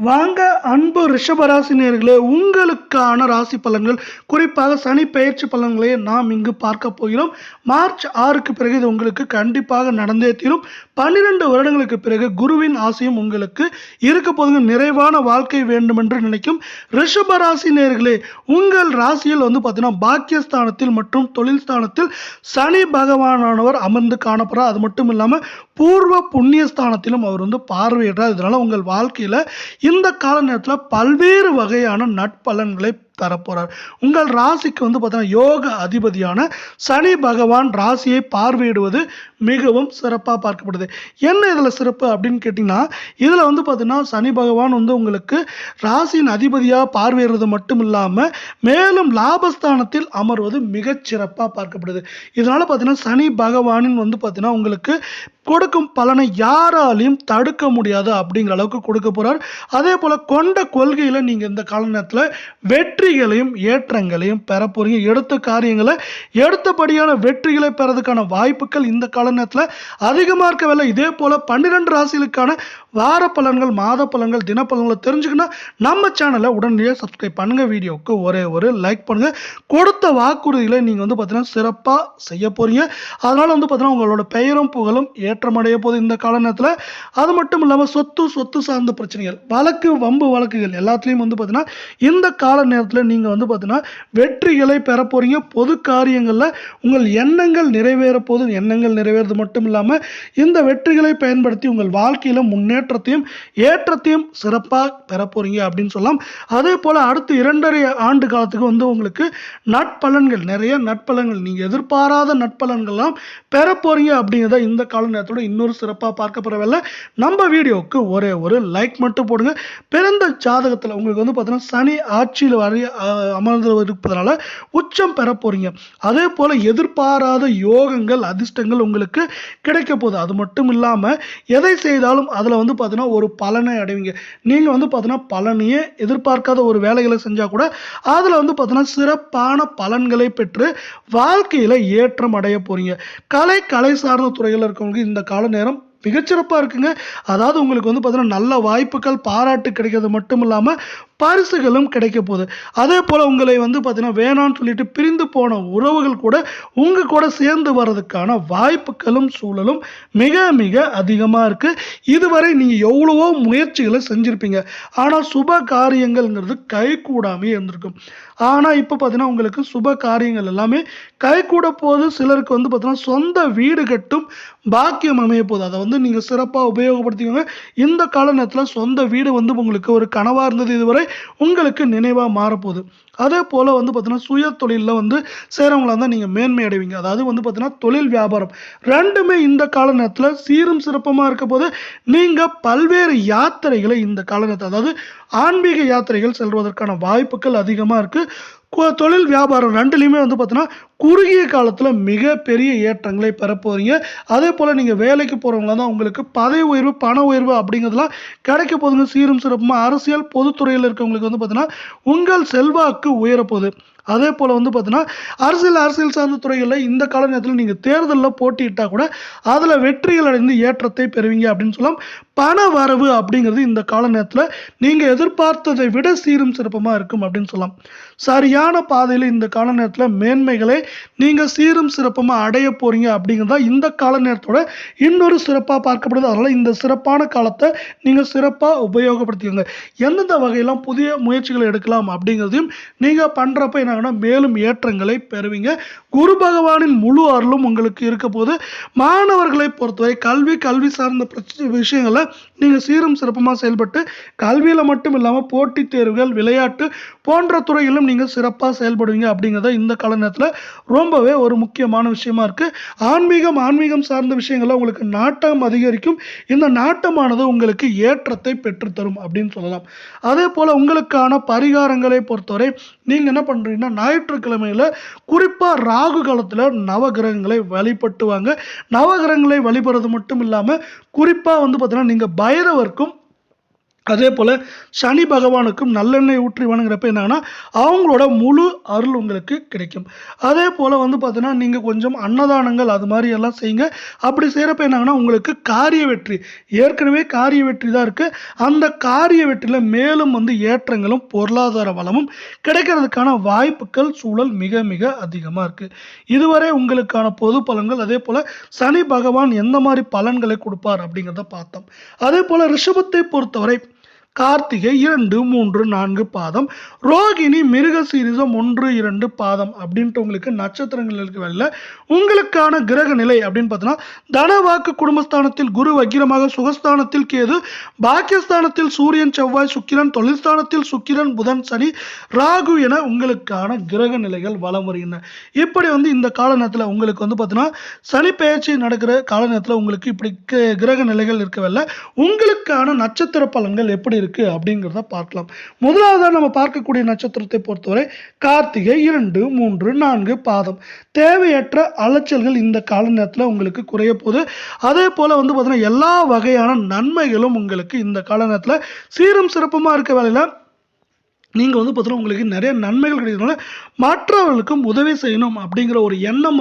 வாங்க அன்பு ரிஷபராசி நேயர்களே, உங்களுக்கான ராசி பலன்கள், குறிப்பாக சனி பெயர்ச்சி பலன்களை நாம் இங்கு பார்க்க போகிறோம். மார்ச் 6க்கு பிறகு இது உங்களுக்கு கண்டிப்பாக நடந்தே தீரும். 12 வருடங்களுக்கு பிறகு குருவின் ஆசையும் உங்களுக்கு இருக்க போதுங்க. நிறைவான வாழ்க்கை வேண்டும் என்று நினைக்கும் ரிஷபராசி நேயர்களே, உங்கள் ராசியில் பார்த்தீங்கன்னா பாக்கியஸ்தானத்தில் மற்றும் தொழில் ஸ்தானத்தில் சனி பகவானவர் அமர்ந்து காணப்படுறார். அது மட்டும் இல்லாமல் பூர்வ புண்ணியஸ்தானத்திலும் அவர் பார்வையிடுறார். இதனால உங்கள் வாழ்க்கையில இந்த கால நேரத்தில் பல்வேறு வகையான நட்பலன்களை தரப்போறார். உங்கள் ராசிக்கு பார்த்தீங்கன்னா யோக அதிபதியான சனி பகவான் ராசியை பார்வையிடுவது மிகவும் சிறப்பாக பார்க்கப்படுது. என்ன இதில் சிறப்பு அப்படின்னு கேட்டிங்கன்னா, இதில் பார்த்தீங்கன்னா சனி பகவான் உங்களுக்கு ராசியின் அதிபதியாக பார்வையிடுறது மட்டும் இல்லாமல் மேலும் லாபஸ்தானத்தில் அமர்வது மிகச்சிறப்பாக பார்க்கப்படுது. இதனால் பார்த்தீங்கன்னா சனி பகவானின் பார்த்தீங்கன்னா உங்களுக்கு கொடுக்கும் பலனை யாராலையும் தடுக்க முடியாது அப்படிங்கிற அளவுக்கு கொடுக்க போறார். அதே போல கொண்ட கொள்கையில நீங்க இந்த கால நேரத்தில் வெற்றிகளையும் ஏற்றங்களையும் பெற போறீங்க. எடுத்த காரியங்களை எடுத்தபடியான வெற்றிகளை பெறதுக்கான வாய்ப்புகள் இந்த கால நேரத்தில் அதிகமாக இருக்கவில்லை. இதே போல 12 ராசிகளுக்கான வார பலன்கள், மாத பலன்கள், தின பலன்களை தெரிஞ்சுக்கணும். நம்ம சேனலை உடனடியாக சப்ஸ்கிரைப் பண்ணுங்க. வீடியோவுக்கு ஒரே ஒரு லைக் பண்ணுங்க. கொடுத்த வாக்குறுதிகளை நீங்க பார்த்தீங்கன்னா சிறப்பாக செய்ய போறீங்க. அதனால பார்த்தீங்கன்னா உங்களோட பெயரும் புகழும் ஏற்றமடைய போது இந்த கால நேரத்தில். அது மட்டும் இல்லாமல் சொத்து சார்ந்த பிரச்சனைகள், வழக்கு வம்பு வழக்குகள் எல்லாத்துலேயும் பார்த்தீங்கன்னா இந்த கால நேரத்தில் நீங்கள் பார்த்தீங்கன்னா வெற்றிகளை பெற போறீங்க. பொது காரியங்களில் உங்கள் எண்ணங்கள் நிறைவேற போது. எண்ணங்கள் நிறைவேறது மட்டும் இல்லாமல் இந்த வெற்றிகளை பயன்படுத்தி உங்கள் வாழ்க்கையில் முன்னேற்றத்தையும் ஏற்றத்தையும் சிறப்பாக பெற போறீங்க அப்படின்னு சொல்லலாம். அதே போல் அடுத்து 2.5 ஆண்டு காலத்துக்கு உங்களுக்கு நட்பலன்கள், நிறைய நட்பலன்கள், நீங்கள் எதிர்பாராத நட்பலன்கள்லாம் பெற போறீங்க அப்படிங்கிறத இந்த கால நேரத்தோட இன்னொரு சிறப்பாக பார்க்கப்படவில்லை. நம்ம வீடியோவுக்கு ஒரே ஒரு லைக் மட்டும் போடுங்க. பிறந்த ஜாதகத்தில் உங்களுக்கு பார்த்தீங்கன்னா சனி ஆட்சியில் அமர்ந்து இருப்பதனால உச்சம் பெற போறீங்க. அதே போல எதிர்பாராத யோகங்கள், அதிர்ஷ்டங்கள் உங்களுக்கு கிடைக்க போகுது. அது மட்டும் இல்லாமல் எதை செய்தாலும் அதில் பார்த்தீங்கன்னா ஒரு பலனை அடைவீங்க. நீங்கள் பார்த்தீங்கன்னா பலனையே எதிர்பார்க்காத ஒரு வேலைகளை செஞ்சால் கூட அதில் பார்த்தீங்கன்னா சிறப்பான பலன்களை பெற்று வாழ்க்கையில் ஏற்றம் அடைய போறீங்க. கலை சார்ந்த துறையில் இருக்கவங்க இந்த கால நேரம் மிகச்சிறப்பாக இருக்குங்க. அதாவது உங்களுக்கு பார்த்தீங்கன்னா நல்ல வாய்ப்புகள், பாராட்டு கிடைக்கிறது மட்டும் இல்லாமல் பரிசுகளும் கிடைக்க போகுது. அதே போல் உங்களை பார்த்தீங்கன்னா வேணான்னு சொல்லிட்டு பிரிந்து போன உறவுகள் கூட உங்கள் கூட சேர்ந்து வர்றதுக்கான வாய்ப்புகளும் சூழலும் மிக மிக அதிகமாக இருக்குது. இதுவரை நீங்கள் எவ்வளவோ முயற்சிகளை செஞ்சுருப்பீங்க, ஆனால் சுப காரியங்கள்ங்கிறது கை கூடாமே இருந்திருக்கும். ஆனால் இப்போ பார்த்தீங்கன்னா உங்களுக்கு சுப காரியங்கள் எல்லாமே கை கூட போது. சிலருக்கு பார்த்தீங்கன்னா சொந்த வீடு கட்டும் பாக்கியம் அமைய போகுது. அதை நீங்கள் சிறப்பாக உபயோகப்படுத்திக்கோங்க. இந்த கால நேரத்தில் சொந்த வீடு உங்களுக்கு ஒரு கனவாக இருந்தது, இதுவரை உங்களுக்கு நினைவாக மாறப்போகுது. அதே போல் பார்த்தீங்கன்னா சுய தொழிலில் சேரவங்களா இருந்தால் நீங்கள் மேன்மை அடைவீங்க. அதாவது பார்த்தீங்கன்னா தொழில் வியாபாரம் ரெண்டுமே இந்த கால நேரத்தில் சீரும் சிறப்பமாக இருக்க போது. நீங்கள் பல்வேறு யாத்திரைகளை இந்த கால நேரத்தில், அதாவது ஆன்மீக யாத்திரைகள் செல்வதற்கான வாய்ப்புகள் அதிகமாக இருக்குது. தொழில் வியாபாரம் ரெண்டுலையுமே பார்த்தீங்கன்னா குறுகிய காலத்தில் மிகப்பெரிய ஏற்றங்களை பெற போறீங்க. அதே போல் நீங்கள் வேலைக்கு போகிறவங்களா தான் உங்களுக்கு பதவி உயர்வு, பண உயர்வு அப்படிங்கிறதுலாம் கிடைக்க போதுங்க. சீரும் சிறப்புமாக அரசியல் பொதுத்துறையில் இருக்கவங்களுக்கு பார்த்தீங்கன்னா உங்கள் செல்வாக்கு உயரப்போகுது. அதே போல் பார்த்தீங்கன்னா அரசியல் சார்ந்த துறைகளில் இந்த கால நேரத்தில் நீங்கள் தேர்தலில் போட்டியிட்டால் கூட அதில் வெற்றிகள் அடைந்து ஏற்றத்தை பெறுவீங்க அப்படின்னு சொல்லலாம். பண வரவு அப்படிங்கிறது இந்த கால நேரத்தில் நீங்கள் எதிர்பார்த்ததை விட சீரும் சிறப்பமாக இருக்கும் அப்படின்னு சொல்லலாம். சரியான பாதையில் இந்த கால நேரத்தில் மேன்மைகளை நீங்கள் சீரும் சிறப்பமாக அடைய போறீங்க அப்படிங்கிறதா இந்த கால நேரத்தோட இன்னொரு சிறப்பாக பார்க்கப்படுது. அதனால் இந்த சிறப்பான காலத்தை நீங்கள் சிறப்பாக உபயோகப்படுத்திக்கோங்க. எந்தெந்த வகையெல்லாம் புதிய முயற்சிகளை எடுக்கலாம் அப்படிங்கிறதையும் நீங்கள் பண்ணுறப்ப என்ன மேலும் ஏற்றங்களை பெறுவீங்க. குரு பகவானின் முழு அருளும் உங்களுக்கு இருக்க போது. மாணவர்களை பொறுத்தவரை கல்வி சார்ந்த விஷயங்களை நீங்கள் சீரும் சிறப்புமாக செயல்பட்டு கல்வியில் மட்டும் இல்லாமல் போட்டித் தேர்வுகள், விளையாட்டு போன்ற துறையிலும் நீங்கள் சிறப்பாக செயல்படுவீங்க அப்படிங்கிறத இந்த கால நேரத்தில் ரொம்பவே ஒரு முக்கியமான விஷயமா இருக்கு. ஆன்மீகம் சார்ந்த விஷயங்கள்ல உங்களுக்கு நாட்டம் அதிகரிக்கும். இந்த நாட்டமானது உங்களுக்கு ஏற்றத்தை பெற்றுத்தரும் அப்படின்னு சொல்லலாம். அதே போல உங்களுக்கான பரிகாரங்களை பொறுத்தவரை நீங்க என்ன பண்றீங்கன்னா, ஞாயிற்றுக்கிழமையில குறிப்பா ராகு காலத்துல நவகிரகங்களை வழிபட்டுவாங்க. நவகிரகங்களை வழிபடுறது மட்டும் இல்லாம குறிப்பா பார்த்தீங்கன்னா நீங்க பைரவருக்கும் அதே போல் சனி பகவானுக்கும் நல்லெண்ணெய் ஊற்றி வணங்குறப்ப என்னன்னா அவங்களோட முழு அருள் உங்களுக்கு கிடைக்கும். அதே போல் பார்த்தீங்கன்னா நீங்கள் கொஞ்சம் அன்னதானங்கள் அது மாதிரி எல்லாம் செய்யுங்க. அப்படி செய்கிறப்ப என்னங்கன்னா உங்களுக்கு காரிய வெற்றி, ஏற்கனவே காரிய வெற்றி தான் இருக்குது, அந்த காரிய வெற்றியில் மேலும் ஏற்றங்களும் பொருளாதார வளமும் கிடைக்கிறதுக்கான வாய்ப்புகள் சூழல் மிக மிக அதிகமாக இருக்குது. இதுவரை உங்களுக்கான பொது பலன்கள், அதே போல் சனி பகவான் எந்த மாதிரி பலன்களை கொடுப்பார் அப்படிங்கிறத பார்த்தோம். அதே போல் ரிஷபத்தை பொறுத்தவரை கார்த்திகை 2, 3, 4 பாதம், ரோகிணி மிருகசீரிசம் 1, 2 பாதம் அப்படின்ட்டு உங்களுக்கு நட்சத்திரங்கள் இருக்கு. வரல உங்களுக்கான கிரக நிலை அப்படின்னு பார்த்தீங்கன்னா தனவாக்கு குடும்பஸ்தானத்தில் குரு வக்கிரமாக, சுகஸ்தானத்தில் கேது, பாக்கியஸ்தானத்தில் சூரியன் செவ்வாய் சுக்கிரன், தொழில்ஸ்தானத்தில் சுக்கிரன் புதன் சனி ராகு என உங்களுக்கான கிரக நிலைகள் வலம் வருகின்றன. இப்படி இந்த கால நேரத்தில் உங்களுக்கு பார்த்தீங்கன்னா சனி பெயர்ச்சி நடக்கிற கால நேரத்தில் உங்களுக்கு இப்படி கிரக நிலைகள் இருக்கவில்லை. உங்களுக்கான நட்சத்திர பலன்கள் எப்படி இருக்கு அப்படிங்கிறத பார்க்கலாம். முதலாவதாக நம்ம பார்க்கக்கூடிய நட்சத்திரத்தை பொறுத்தவரை கார்த்திகை 2, 3, 4 பாதம். தேவையற்ற அலைச்சல்கள் இந்த கால நேரத்தில் உங்களுக்கு குறைய போகுது. அதே போல பார்த்தீங்கன்னா எல்லா வகையான நன்மைகளும் உங்களுக்கு இந்த கால நேரத்தில் சீரும் சிறப்புமா இருக்க வேலையில நீங்கள் பார்த்தீங்கன்னா உங்களுக்கு நிறைய நன்மைகள் கிடைக்கிறதுனால மற்றவர்களுக்கும் உதவி செய்யணும் அப்படிங்கிற ஒரு எண்ணம்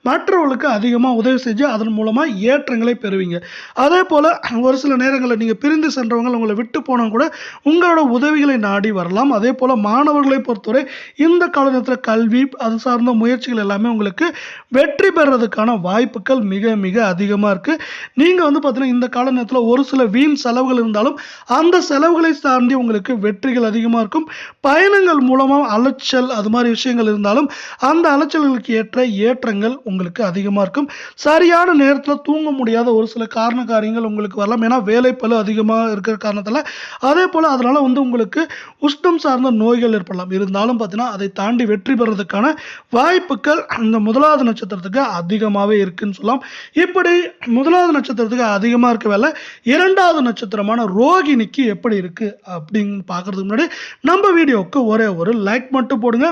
மற்றவர்களுக்கு அதிகமாக உதவி செஞ்சு அதன் மூலமாக ஏற்றங்களை பெறுவீங்க. அதே போல் ஒரு சில நேரங்களில் நீங்கள் பிரிந்து சென்றவங்க உங்களை விட்டு போனால் கூட உங்களோட உதவிகளை நாடி வரலாம். அதே போல் மாணவர்களை பொறுத்தவரை இந்த காலகட்டத்தில் கல்வி அது சார்ந்த முயற்சிகள் எல்லாமே உங்களுக்கு வெற்றி பெறுறதுக்கான வாய்ப்புகள் மிக மிக அதிகமாக இருக்குது. நீங்கள் பார்த்தீங்கன்னா இந்த கால நேரத்தில் ஒரு சில வீண் செலவுகள் இருந்தாலும் அந்த செலவுகளை தாண்டி உங்களுக்கு வெற்றிகள் அதிகமாக இருக்கும். பயணங்கள் மூலமாக அலைச்சல் அது மாதிரி விஷயங்கள் இருந்தாலும் அந்த அலைச்சல்களுக்கு ஏற்ற ஏற்றங்கள் உங்களுக்கு அதிகமாக இருக்கும். சரியான நேரத்தில் தூங்க முடியாத ஒரு சில காரியங்கள் உங்களுக்கு வரலாம். ஏன்னா வேலைப்பளு அதிகமாக இருக்கிற காரணத்தில். அதே போல் அதனால் உங்களுக்கு உஷ்ணம் சார்ந்த நோய்கள் ஏற்படலாம். இருந்தாலும் பார்த்தீங்கன்னா அதை தாண்டி வெற்றி பெறதுக்கான வாய்ப்புகள் அந்த முதலாவது நட்சத்திரத்துக்கு அதிகமாகவே இருக்குன்னு சொல்லலாம். இப்படி முதலாவது நட்சத்திரத்துக்கு அதிகமாக இருக்க வேலை இரண்டாவது நட்சத்திரமான ரோகிணிக்கு எப்படி இருக்கு அப்படின்னு பார்க்கறதுக்கு முன்னாடி நம்ம வீடியோவுக்கு ஒரே ஒரு லைக் மட்டும் போடுங்க.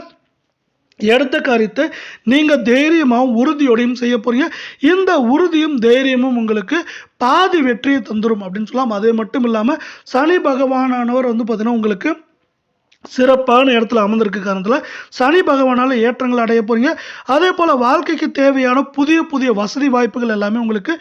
எடுத்த காரியத்தை நீங்கள் தைரியமாகவும் உறுதியோடையும் செய்ய போறீங்க. இந்த உறுதியும் தைரியமும் உங்களுக்கு பாதி வெற்றியை தந்துடும் அப்படின்னு சொல்லலாம். அதே மட்டும் இல்லாமல் சனி பகவானவர் பார்த்தீங்கன்னா உங்களுக்கு சிறப்பான இடத்துல அமர்ந்திருக்க காரணத்தில் சனி பகவானால் ஏற்றங்கள் அடைய போறீங்க. அதே போல் வாழ்க்கைக்கு தேவையான புதிய புதிய வசதி வாய்ப்புகள் எல்லாமே உங்களுக்கு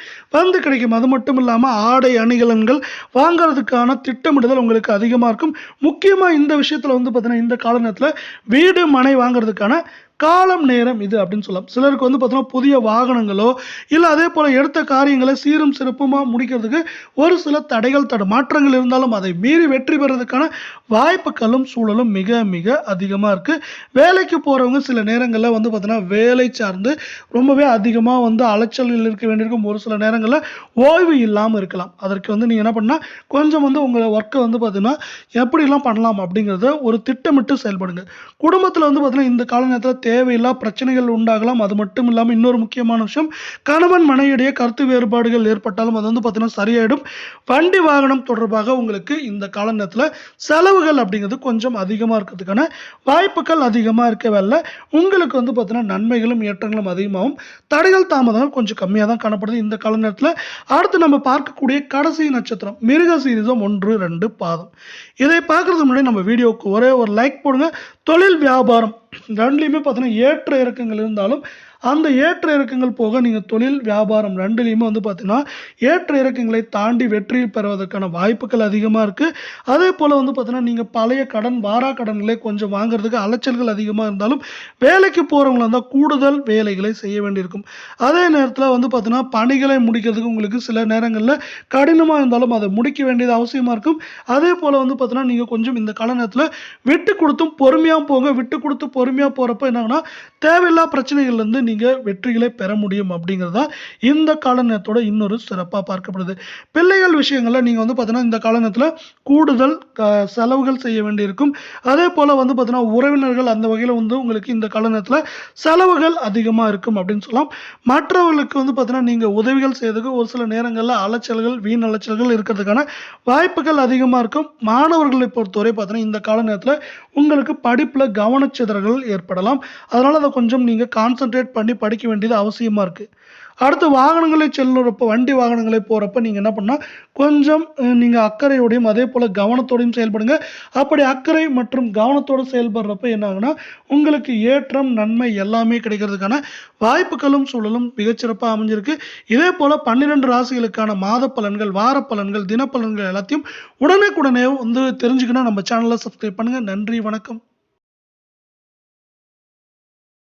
கிடைக்கும். அது மட்டும் இல்லாமல் ஆடை அணிகலன்கள் வாங்கிறதுக்கான திட்டமிடுதல் உங்களுக்கு அதிகமாக இருக்கும். முக்கியமாக இந்த விஷயத்தில் பார்த்தீங்கன்னா இந்த கால நேரத்தில் வீடு மனை வாங்கிறதுக்கான காலம் நேரம் இது அப்படின்னு சொல்லலாம். சிலருக்கு பார்த்தீங்கன்னா புதிய வாகனங்களோ இல்லை அதே போல் எடுத்த காரியங்களை சீரும் சிறப்புமாக முடிக்கிறதுக்கு ஒரு சில தடைகள் மாற்றங்கள் இருந்தாலும் அதை மீறி வெற்றி பெறதுக்கான வாய்ப்புகளும் சூழலும் மிக மிக அதிகமாக இருக்குது. வேலைக்கு போகிறவங்க சில நேரங்களில் பார்த்தீங்கன்னா வேலை சார்ந்து ரொம்பவே அதிகமாக அலைச்சல்கள் இருக்க வேண்டியிருக்கும். ஒரு சில நேரங்களில் ஓய்வு இல்லாமல் இருக்கலாம். அதற்கு நீங்கள் என்ன பண்ணால் கொஞ்சம் உங்களை ஒர்க்கை பார்த்தீங்கன்னா எப்படிலாம் பண்ணலாம் அப்படிங்கிறத ஒரு திட்டமிட்டு செயல்படுங்க. குடும்பத்தில் பார்த்தீங்கன்னா இந்த கால நேரத்தில் தேவையில்லா பிரச்சனைகள் உண்டாகலாம். அது மட்டும் இல்லாமல் இன்னொரு முக்கியமான விஷயம், கணவன் மனைவியுடைய கருத்து வேறுபாடுகள் ஏற்பட்டாலும் அது பார்த்தீங்கன்னா சரியாயிடும். வண்டி வாகனம் தொடர்பாக உங்களுக்கு இந்த கால நேரத்தில் செலவுகள் அப்படிங்கிறது கொஞ்சம் அதிகமாக இருக்கிறதுக்கான வாய்ப்புகள் அதிகமாக இருக்கவில்லை. உங்களுக்கு பார்த்தீங்கன்னா நன்மைகளும் ஏற்றங்களும் அதிகமாகவும் தடைகள் தாமதங்கள் கொஞ்சம் கம்மியாக தான் காணப்படுது இந்த கால நேரத்தில். அடுத்து நம்ம பார்க்கக்கூடிய கடைசி நட்சத்திரம் மிருகசீரிசம் 1, 2 பாதம். இதை பார்க்கறதுக்கு முன்னாடி நம்ம வீடியோவுக்கு ஒரே ஒரு லைக் போடுங்க. தொழில் வியாபாரம் ரெண்டுலையுமே பார்த்தீங்கன்னா ஏற்ற இறக்கங்கள் இருந்தாலும் அந்த ஏற்ற இறக்கங்கள் போக நீங்கள் தொழில் வியாபாரம் ரெண்டுலையுமே பார்த்தீங்கன்னா ஏற்ற இறக்கங்களை தாண்டி வெற்றி பெறுவதற்கான வாய்ப்புகள் அதிகமாக இருக்குது. அதே போல் பார்த்தீங்கன்னா நீங்கள் பழைய கடன் வாரா கடன்களை கொஞ்சம் வாங்குறதுக்கு அலைச்சல்கள் அதிகமாக இருந்தாலும் வேலைக்கு போகிறவங்களா இருந்தால் கூடுதல் வேலைகளை செய்ய வேண்டியிருக்கும். அதே நேரத்தில் பார்த்தீங்கன்னா பணிகளை முடிக்கிறதுக்கு உங்களுக்கு சில நேரங்களில் கடினமாக இருந்தாலும் அதை முடிக்க வேண்டியது அவசியமாக இருக்கும். அதே போல் பார்த்தீங்கன்னா நீங்கள் கொஞ்சம் இந்த கால நேரத்தில் விட்டு கொடுத்தும் பொறுமையாக போங்க. விட்டு கொடுத்து பொறுமையாக போகிறப்ப என்னன்னா தேவையில்லா பிரச்சனைகள்லேருந்து நீங்கள் வெற்றிகளை பெற முடியும் அப்படிங்கிறதா இந்த கால நேரத்தோட இன்னொரு சிறப்பாக பார்க்கப்படுது. பிள்ளைகள் விஷயங்களில் நீங்கள் பார்த்தீங்கன்னா இந்த கால நேரத்தில் கூடுதல் செலவுகள் செய்ய வேண்டியிருக்கும். அதே போல் பார்த்தீங்கன்னா உறவினர்கள் அந்த வகையில் உங்களுக்கு இந்த கால நேரத்தில் செலவுகள் அதிகமாக இருக்கும் அப்படின்னு சொல்லலாம். மற்றவர்களுக்கு பார்த்தீங்கன்னா நீங்கள் உதவிகள் செய்யறதுக்கு ஒரு சில நேரங்களில் அலைச்சல்கள் வீண் அலைச்சல்கள் இருக்கிறதுக்கான வாய்ப்புகள் அதிகமாக இருக்கும். மாணவர்களை பொறுத்தவரை பார்த்தீங்கன்னா இந்த கால நேரத்தில் உங்களுக்கு படிப்பில் கவனச்சிதறல்கள் ஏற்படலாம். அதனால் அதை கொஞ்சம் நீங்கள் கான்சென்ட்ரேட் பண்ணி படிக்க வேண்டியது அவசியமாக இருக்குது. அடுத்து வாகனங்களை செல்லுறப்போ வண்டி வாகனங்களை போறப்ப நீங்க என்ன பண்ணா, கொஞ்சம் நீங்க அக்கறையோடையும், அதேபோல கவனத்தோடையும் செயல்படுங்க. அப்படி அக்கறை மற்றும் கவனத்தோட செயல்படுறப்ப என்ன ஆகும்னா, உங்களுக்கு ஏற்றம், நன்மை எல்லாமே கிடைக்கிறதுக்கான வாய்ப்புகளும், சூழலும் மிகச்சிறப்பா அமைஞ்சிருக்கு. இதேபோல 12 ராசிகளுக்கான மாத பலன்கள், வார பலன்கள், தினப்பலன்கள் எல்லாத்தையும் உடனுக்குடனே தெரிஞ்சுக்கணும் நம்ம சேனல சப்ஸ்கிரைப் பண்ணுங்க. நன்றி, வணக்கம்.